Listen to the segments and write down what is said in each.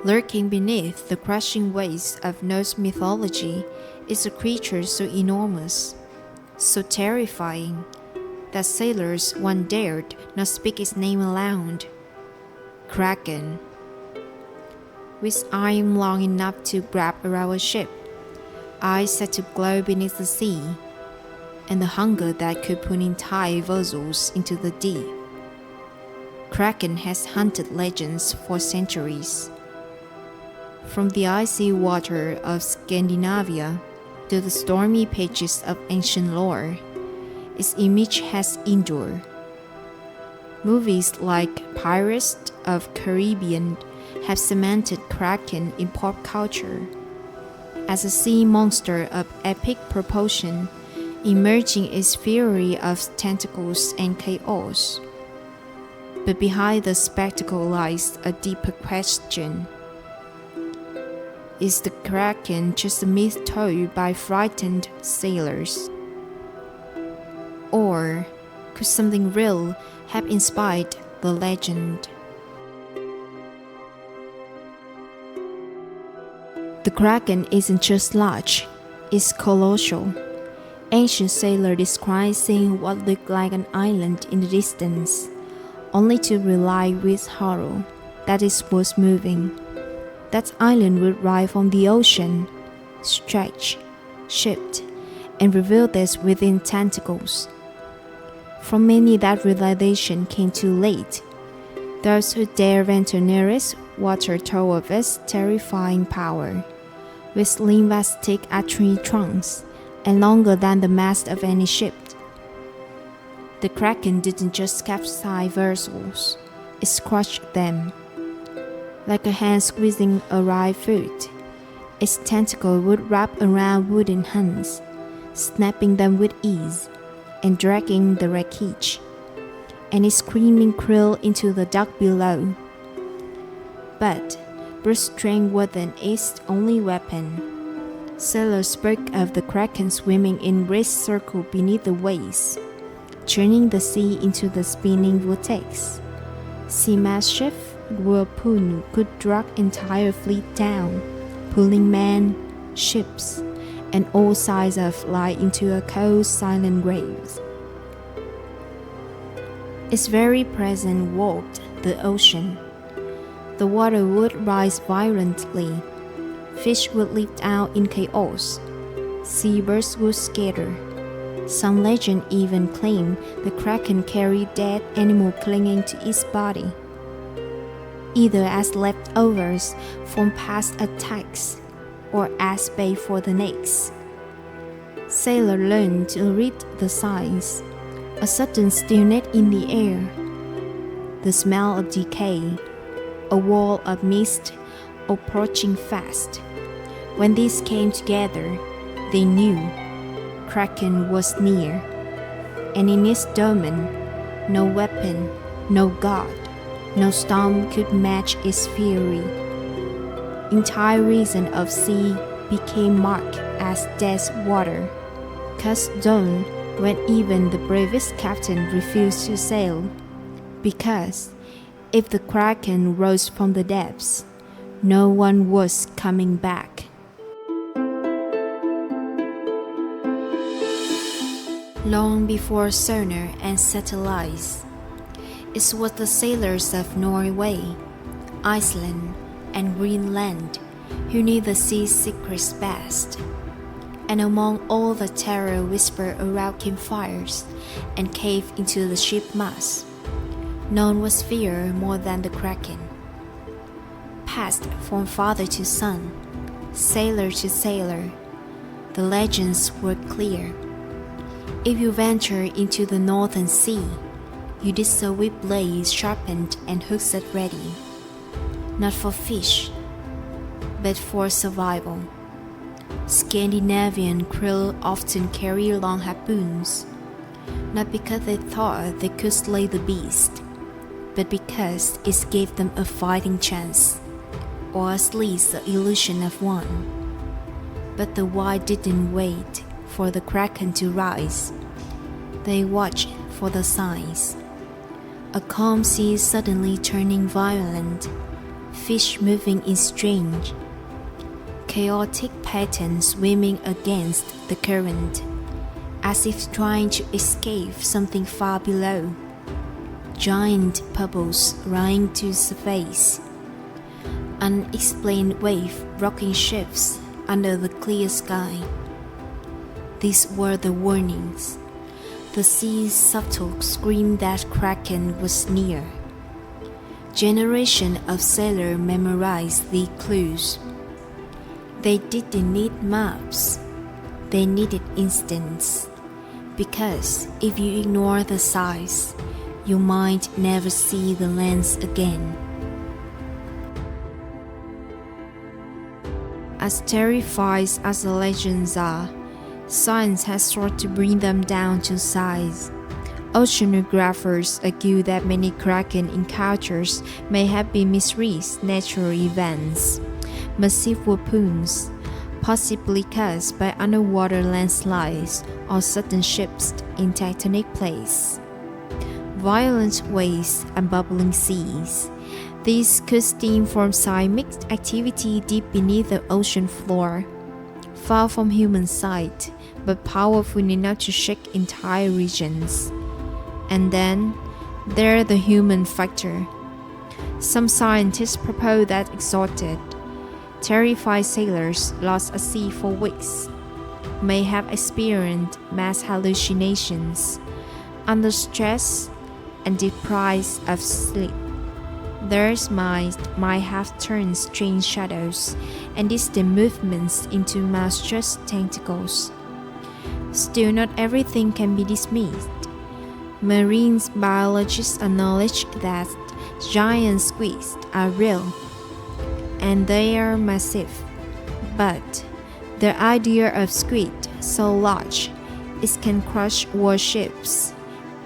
Lurking beneath the crushing waves of Norse mythology is a creature so enormous, so terrifying, that sailors once dared not speak its name aloud. Kraken. With arm long enough to grab around a ship, eyes set to glow beneath the sea, and the hunger that could put entire vessels into the deep. Kraken has haunted legends for centuries. From the icy water of Scandinavia to the stormy pages of ancient lore, its image has endured. Movies like Pirates of the Caribbean have cemented Kraken in pop culture as a sea monster of epic proportion, emerging its fury of tentacles and chaos. But behind the spectacle lies a deeper question. Is the Kraken just a myth told by frightened sailors? Or could something real have inspired the legend? The Kraken isn't just large, it's colossal. Ancient sailors describe seeing what looked like an island in the distance, only to realize with horror that it was moving. That island would rise from the ocean, stretch, shift, and reveal this within tentacles. For many, that realization came too late. Those who dare venture nearest water told of its terrifying power, with lymphatic artery trunks and longer than the mast of any ship. The Kraken didn't just capsize vessels, it crushed them. Like a hand squeezing a ripe fruit, its tentacle would wrap around wooden hands, snapping them with ease and dragging the wreckage, and its screaming krill into the dark below. But brute strength wasn't its only weapon. Sailors spoke of the Kraken swimming in great circle beneath the waves, churning the sea into the spinning vortex. Seamanship whirlpool could drag entire fleet down, pulling men, ships, and all sides of life into a cold, silent grave. Its very presence walked the ocean. The water would rise violently, fish would leap out in chaos, seabirds would scatter. Some legend even claim the Kraken carried dead animal clinging to its body, either as leftovers from past attacks or as bait for the next. Sailors learned to read the signs, a sudden stillness in the air, the smell of decay, a wall of mist approaching fast. When these came together, they knew Kraken was near, and in its domain, no weapon, no god, no storm could match its fury. Entire region of sea became marked as death water, cast down when even the bravest captain refused to sail, because if the Kraken rose from the depths, no one was coming back. Long before sonar and satellites, it was the sailors of Norway, Iceland, and Greenland who knew the sea's secrets best. And among all the terror whispered around campfires and caved into the ship masts, none was feared more than the Kraken. Passed from father to son, sailor to sailor, the legends were clear. If you venture into the northern sea, you did so with blades sharpened and hooks at ready, not for fish, but for survival. Scandinavian krill often carry long harpoons, not because they thought they could slay the beast, but because it gave them a fighting chance, or at least the illusion of one. But the wild didn't wait for the Kraken to rise. They watched for the signs. A calm sea suddenly turning violent, fish moving in strange, chaotic patterns swimming against the current, as if trying to escape something far below. Giant bubbles rising to surface. Unexplained wave rocking ships under the clear sky. These were the warnings. The sea's subtle scream that Kraken was near. Generation of sailors memorized the clues. They didn't need maps. They needed instincts. Because if you ignore the size, you might never see the lands again. As terrified as the legends are, science has sought to bring them down to size. Oceanographers argue that many Kraken encounters may have been misread natural events, massive whirlpools, possibly caused by underwater landslides or sudden shifts in tectonic plates, violent waves and bubbling seas. These could stem from seismic activity deep beneath the ocean floor, far from human sight, but powerful enough to shake entire regions. And then, there's the human factor. Some scientists propose that exhausted, terrified sailors lost at sea for weeks may have experienced mass hallucinations, under stress and deprived of sleep. Their minds might have turned strange shadows and distant movements into monstrous tentacles. Still, not everything can be dismissed. Marine biologists acknowledge that giant squids are real, and they are massive. But the idea of squid so large it can crush warships,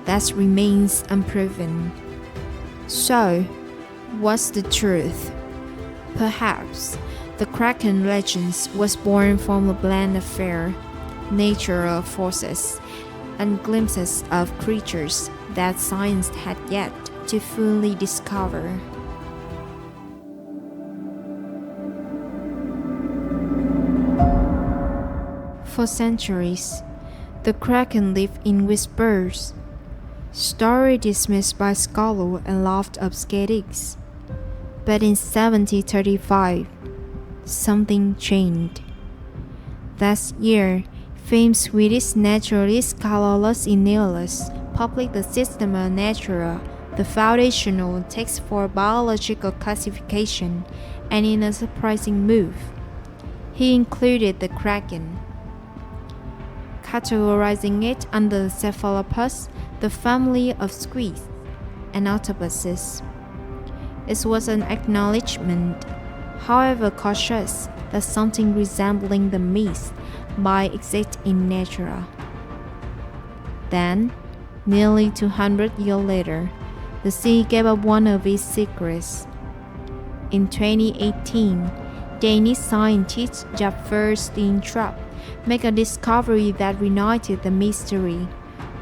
that remains unproven. So, what's the truth? Perhaps the Kraken legends was born from a blend of fear, natural forces, and glimpses of creatures that science had yet to fully discover. For centuries, the Kraken lived in whispers, story dismissed by scholars and laughed of skeptics. But in 1735, something changed. That year, famed Swedish naturalist Carolus Linnaeus published the Systema Naturae, the foundational text for biological classification, and in a surprising move, he included the Kraken, categorizing it under the cephalopods, the family of squids and octopuses. It was an acknowledgement, however cautious, that something resembling the myth might exist in nature. Then, nearly 200 years later, the sea gave up one of its secrets. In 2018, Danish scientist Jaffer Steenstrup made a discovery that reunited the mystery.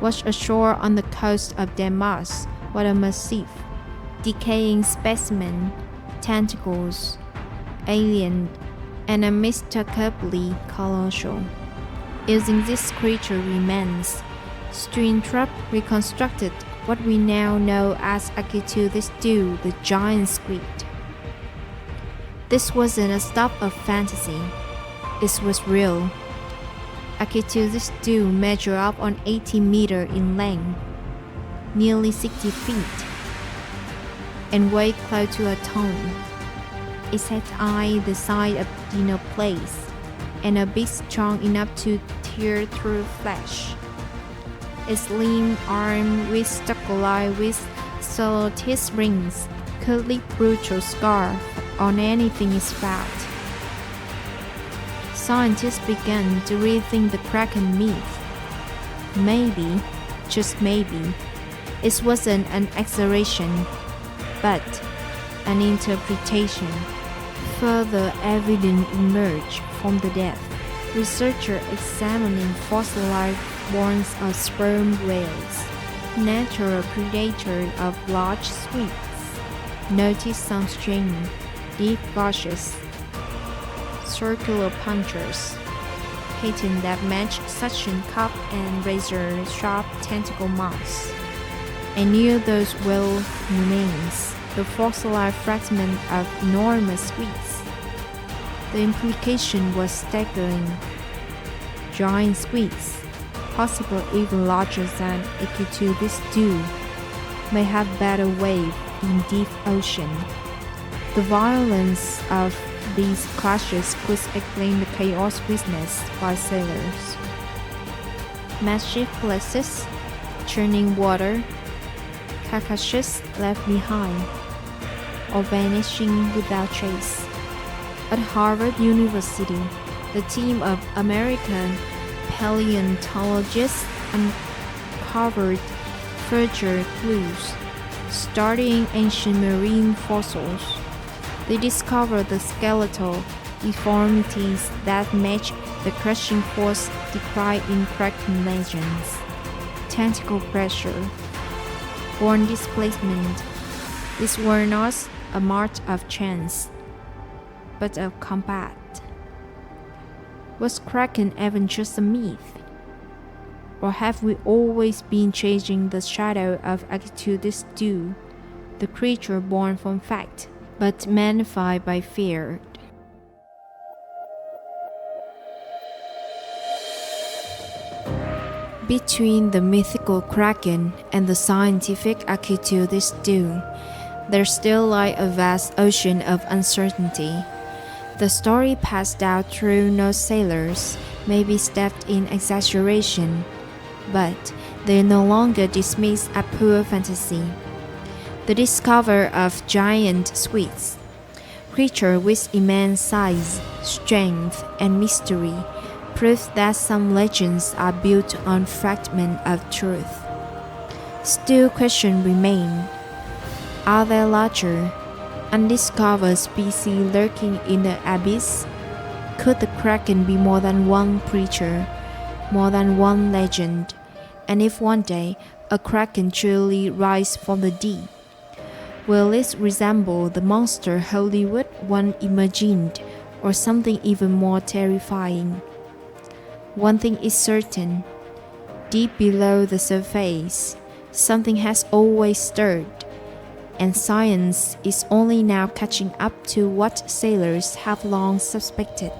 Washed ashore on the coast of Denmark was a massive, decaying specimen, tentacles, alien, and unmistakably colossal. Using this creature remains, Steenstrup reconstructed what we now know as Achilles stew, the giant squid. This wasn't a stuff of fantasy. It was real. Achilles stew measured up on 80 meters in length, nearly 60 feet, and weighed close to a ton. It had eyes the size of dinner plates, and a beak strong enough to tear through flesh. Its slim arm with stocklike with cellular rings could leave brutal scars on anything it felt. Scientists began to rethink the Kraken myth. Maybe, just maybe, it wasn't an exaggeration, but an interpretation. Further evidence emerged from the depth. Researchers examining fossilized bones of sperm whales, natural predators of large squids, noticed some strange, deep gauges, circular punctures, pattern that match suction cup and razor-sharp tentacle mouths. And near those whale remains the fossilized fragment of enormous squids. The implication was staggering. Giant squids, possibly even larger than Echidus do, may have battled wave in deep ocean. The violence of these clashes could explain the chaos witnessed by sailors. Massive places, churning water, carcasses left behind, or vanishing without trace. At Harvard University, the team of American paleontologists uncovered further clues, studying ancient marine fossils. They discovered the skeletal deformities that match the crushing force described in Kraken legends: tentacle pressure, bone displacement. These were not a march of chance, but of combat. Was Kraken even just a myth? Or have we always been chasing the shadow of Echidus, the creature born from fact, but magnified by fear? Between the mythical Kraken and the scientific Echidus, there still lies a vast ocean of uncertainty. The story passed down through Norse sailors may be steeped in exaggeration, but they no longer dismiss as pure fantasy. The discovery of giant squids, creatures with immense size, strength, and mystery, proves that some legends are built on fragments of truth. Still, questions remain. Are there larger, undiscovered species lurking in the abyss? Could the Kraken be more than one creature, more than one legend? And if one day a Kraken truly rises from the deep, will it resemble the monster Hollywood once imagined, or something even more terrifying? One thing is certain: deep below the surface, something has always stirred, and science is only now catching up to what sailors have long suspected.